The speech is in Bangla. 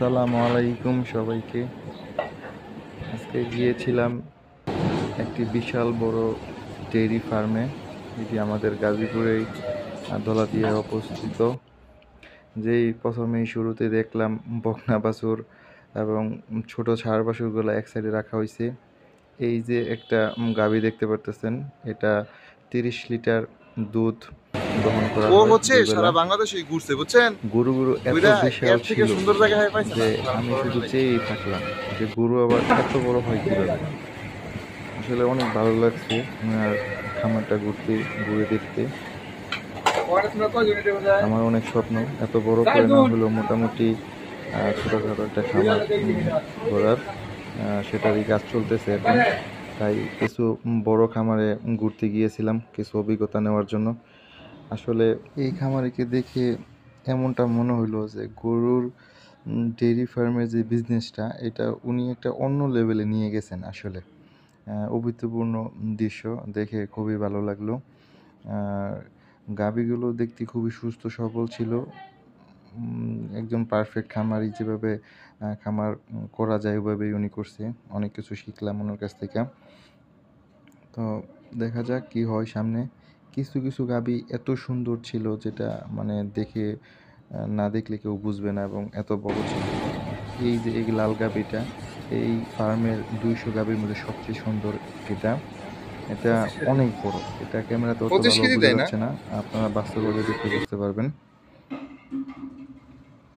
আসসালামু আলাইকুম সবাইকে। আজকে গিয়েছিলাম একটি বিশাল বড় ডেইরি ফার্মে, এটি আমাদের গাজীপুরেই দোলাদিয়ায় অবস্থিত। যেই প্রথমেই শুরুতে দেখলাম বকনা বাছুর এবং ছোট ষাঁড় বাছুরগুলো এক সাইডে রাখা হয়েছে। এই যে একটা গাভী দেখতে পারতেছেন, এটা 30 লিটার দুধ দহন করা ও হয় হচ্ছে দুই সারা বেলা। বাংলাদেশেই ঘুরছে বুঝছেন। গরুগুলো এত বুইড়া বিশাল এর থেকে ছিল সুন্দর জায়গায় পাইছে যে না আমি শুধু চেয়েই থাকলাম যে গরু আবার এত বড় হয় কিভাবে। আসলে অনেক ভালো লাগছে আর খামারটা ঘুরে দেখতে। আমার অনেক স্বপ্ন এত বড় করে না হলেও মোটামুটি ছোটখাটো একটা খামার করার, সেটারই কাজ চলতেছে এখন। তাই কিছু বড় খামারে ঘুরতে গিয়েছিলাম কিছু অভিজ্ঞতা নেওয়ার জন্য। আসলে এই খামারিকে দেখে এমনটা মনে হলো যে গরুর ডেইরি ফার্মের যে বিজনেসটা, এটা উনি একটা অন্য লেভেলে নিয়ে গেছেন। আসলে অভূতপূর্ণ দৃশ্য দেখে খুবই ভালো লাগলো। আর গাভীগুলো দেখতে খুবই সুস্থ সবল ছিল। একজন পারফেক্ট খামারি যেভাবে খামার করা যায় ওইভাবেই উনি করছে। অনেক কিছু শিখলাম ওনার কাছ থেকে। তো দেখা যাক কি হয় সামনে। কিছু কিছু গাভী এত সুন্দর ছিল যেটা মানে দেখে না দেখলে কেউ বুঝবে না, এবং এত বড় ছিল। এই যে এই লাল গাভীটা এই ফার্মের 200 গাভীর মধ্যে সবচেয়ে সুন্দর। এটা এটা অনেক বড়। এটা ক্যামেরাতে অত 25 ভালো কেজি বোঝা দেয় না। যাচ্ছে না, আপনারা বাস্তবে দেখলে বুঝতে পারবেন।